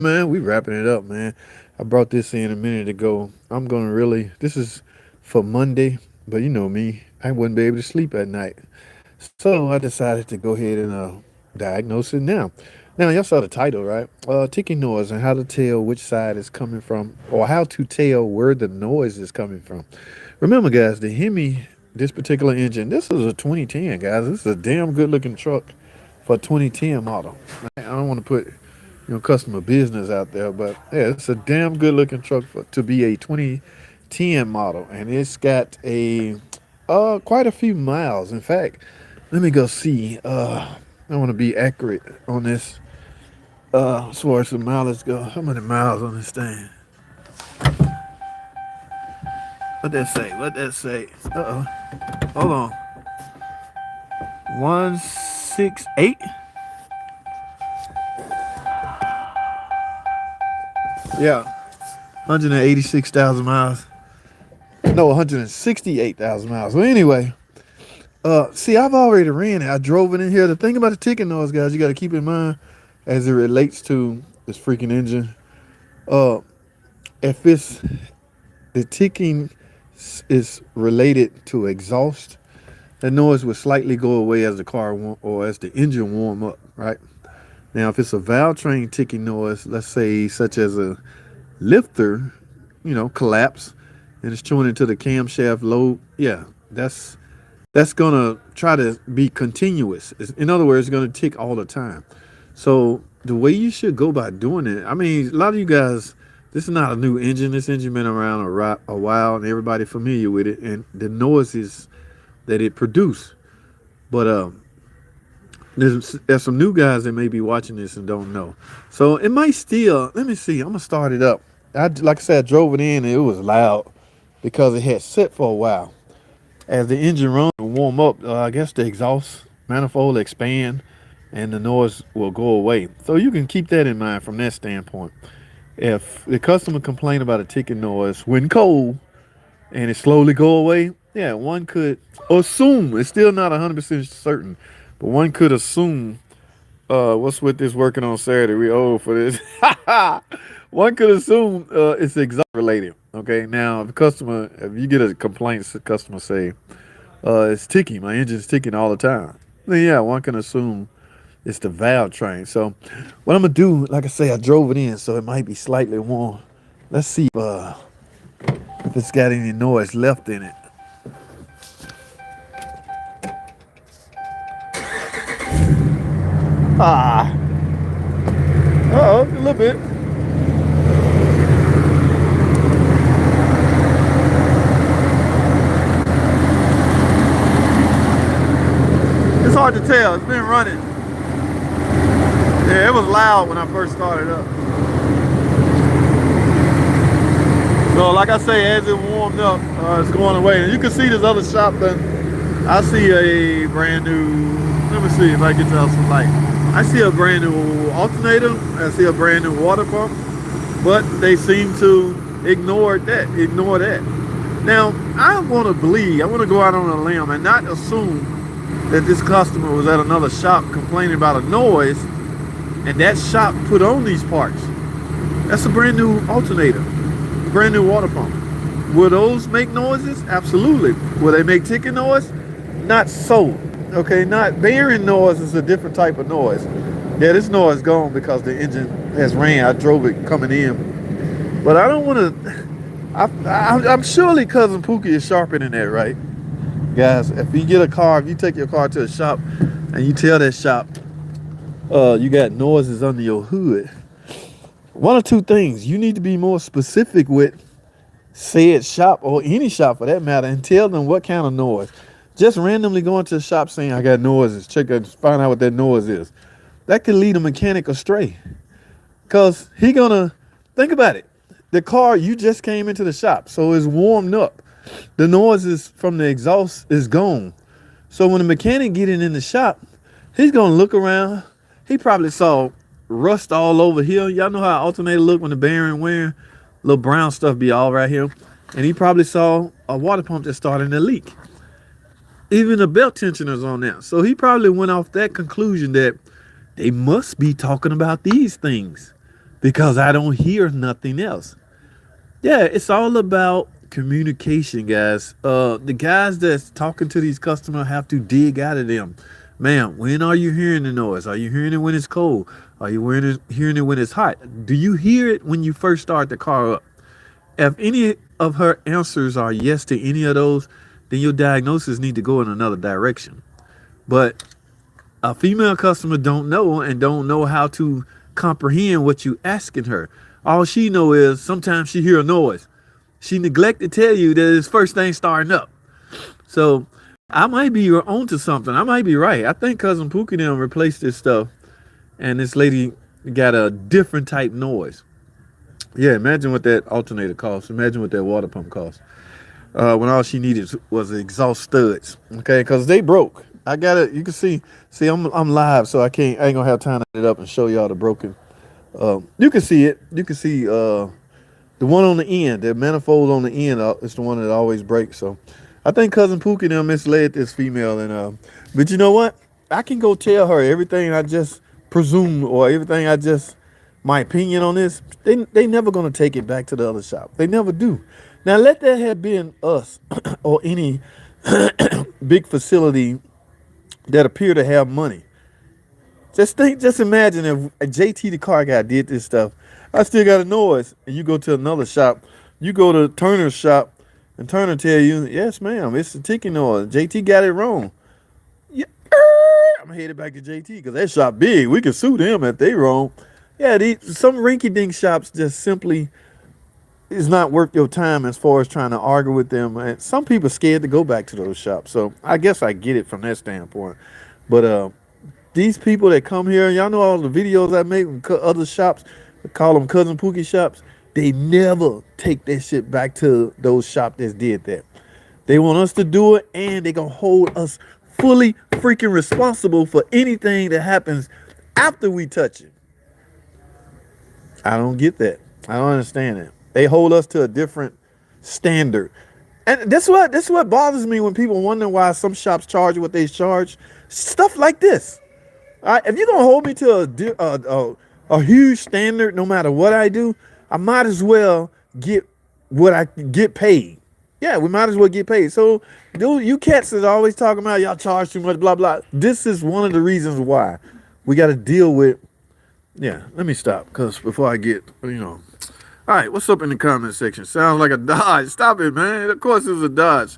Man, we wrapping it up, man. I brought this in a minute ago. I'm gonna really. This is for Monday, but you know me, I wouldn't be able to sleep at night, so I decided to go ahead and diagnose it now. Now, y'all saw the title, right? Ticking noise and how to tell which side is coming from, or how to tell where the noise is coming from. Remember, guys, the Hemi, this particular engine, this is a 2010, guys. This is a damn good looking truck for a 2010 model. I don't want to put customer business out there, but yeah, it's a damn good looking truck to be a 2010 model, and it's got a quite a few miles. In fact, let me go see. I want to be accurate on this. As far as the mileage go, how many miles on this thing? What that say? What that say? Hold on. 168. Yeah, 186,000 miles. No, 168,000 miles. Well, anyway, see, I've already ran it. I drove it in here. The thing about the ticking noise, guys, you got to keep in mind as it relates to this freaking engine. Uh, if it's the ticking is related to exhaust, the noise will slightly go away as the car or as the engine warm up, right? Now, if it's a valve train ticking noise, let's say such as a lifter, collapse and it's chewing into the camshaft load, yeah, that's gonna try to be continuous. In other words, it's gonna tick all the time. So the way you should go by doing it, I mean, a lot of you guys, this is not a new engine. This engine been around a while, and everybody familiar with it, and the noises that it produce. But there's some new guys that may be watching this and don't know. So it might still. Let me see. I'm gonna start it up. Like I said, I drove it in and it was loud because it had set for a while. As the engine runs and warm up, I guess the exhaust manifold expand and the noise will go away. So you can keep that in mind from that standpoint. If the customer complain about a ticking noise when cold and it slowly go away, yeah, one could assume, it's still not 100% certain, but one could assume, what's with this working on Saturday? We old for this. One could assume it's exhaust related. Okay, now if you get a complaint, the customer say, it's ticking, my engine's ticking all the time, then yeah, one can assume it's the valve train. So what I'm gonna do, like I say, I drove it in, so it might be slightly warm. Let's see if it's got any noise left in it. Ah, a little bit. It's hard to tell. It's been running. Yeah, it was loud when I first started up. So like I say, as it warmed up, it's going away. And you can see this other shop done. I see a brand new, let me see if I get y'all some light. I see a brand new alternator. I see a brand new water pump. But they seem to ignore that. Now, I want to go out on a limb and not assume that this customer was at another shop complaining about a noise and that shop put on these parts. That's a brand new alternator, brand new water pump. Will those make noises? Absolutely. Will they make ticking noise? Not so. Okay, not bearing noise is a different type of noise. Yeah, this noise gone because the engine has ran. I drove it coming in. But I don't want to, I'm surely Cousin Pookie is sharper than that, right? Guys, if you take your car to a shop and you tell that shop you got noises under your hood, one or two things. You need to be more specific with said shop or any shop for that matter and tell them what kind of noise. Just randomly going to a shop saying I got noises, find out what that noise is. That could lead a mechanic astray. Cause he gonna think about it. The car, you just came into the shop, so it's warmed up. The noises from the exhaust is gone. So when the mechanic getting in the shop, he's gonna look around. He probably saw rust all over here. Y'all know how alternator look when the bearing wearing, little brown stuff be all right here. And he probably saw a water pump that's starting to leak. Even the belt tensioner's on there. So he probably went off that conclusion that they must be talking about these things. because I don't hear nothing else. Yeah, it's all about communication, guys. The guys that's talking to these customers have to dig out of them. Man, when are you hearing the noise? Are you hearing it when it's cold? Are you hearing it when it's hot? Do you hear it when you first start the car up? If any of her answers are yes to any of those, then your diagnosis need to go in another direction. But a female customer don't know and don't know how to comprehend what you asking her. All she know is sometimes she hear a noise. She neglect to tell you that it's first thing starting up. So I might be onto something. I might be right. I think cousin Pookie them replaced this stuff, and this lady got a different type noise. Yeah, imagine what that alternator costs. Imagine what that water pump costs. When all she needed was exhaust studs. Okay, because they broke. I got it. You can see. See, I'm live, so I ain't gonna have time to get it up and show y'all the broken. You can see it. You can see the one on the end. The manifold on the end is the one that always breaks. So I think cousin Pookie them misled this female, and but you know what? I can go tell her everything I just presumed or everything I just my opinion on this. They never gonna take it back to the other shop. They never do. Now let that have been us or any big facility that appear to have money. Just imagine if a JT the car guy did this stuff. I still got a noise, and you go to another shop. You go to Turner's shop, and Turner tell you, yes, ma'am, it's a ticking noise. JT got it wrong. Yeah, I'm headed back to JT because that shop big. We can sue them if they wrong. Yeah, some rinky-dink shops just simply is not worth your time as far as trying to argue with them. And some people scared to go back to those shops. So I guess I get it from that standpoint. But these people that come here, y'all know all the videos I make from other shops, I call them cousin Pookie shops. They never take that shit back to those shops that did that. They want us to do it, and they gonna hold us fully freaking responsible for anything that happens after we touch it. I don't get that. I don't understand it. They hold us to a different standard. And that's what bothers me when people wonder why some shops charge what they charge. Stuff like this. All right, if you're gonna hold me to a huge standard, no matter what I do, I might as well get what I get paid. Yeah, we might as well get paid. So, you cats that are always talking about y'all charge too much, blah blah. This is one of the reasons why we got to deal with. Yeah, let me stop because before I get All right, what's up in the comment section? Sounds like a Dodge. Stop it, man. Of course it's a Dodge.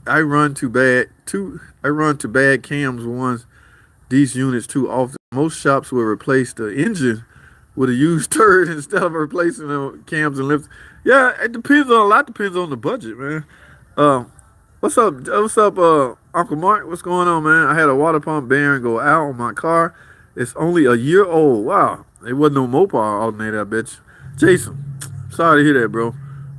I run to bad cams once. These units too often. Most shops will replace the engine with a used turret instead of replacing the cams and lifts. Yeah, it depends on a lot. Depends on the budget, man. What's up? What's up, Uncle Mark? What's going on, man? I had a water pump bearing go out on my car. It's only a year old. Wow, it wasn't no Mopar alternator, I bet you. Jason, sorry to hear that, bro.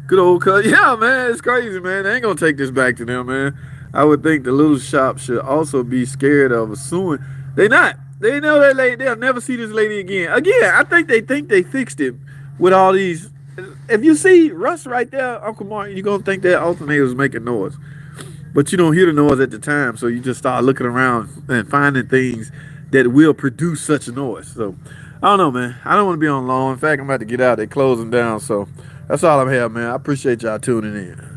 Good old cuz. Yeah, man, it's crazy, man. They ain't gonna take this back to them, man. I would think the little shop should also be scared of assuming. They not. They know that lady. They'll never see this lady again. Again, I think they fixed it with all these. If you see Russ right there, Uncle Martin, you're gonna think that alternator was making noise, but you don't hear the noise at the time, so you just start looking around and finding things that will produce such a noise. So I don't know, man. I don't want to be on long. In fact, I'm about to get out. They're closing down, so that's all I'm here, man. I appreciate y'all tuning in.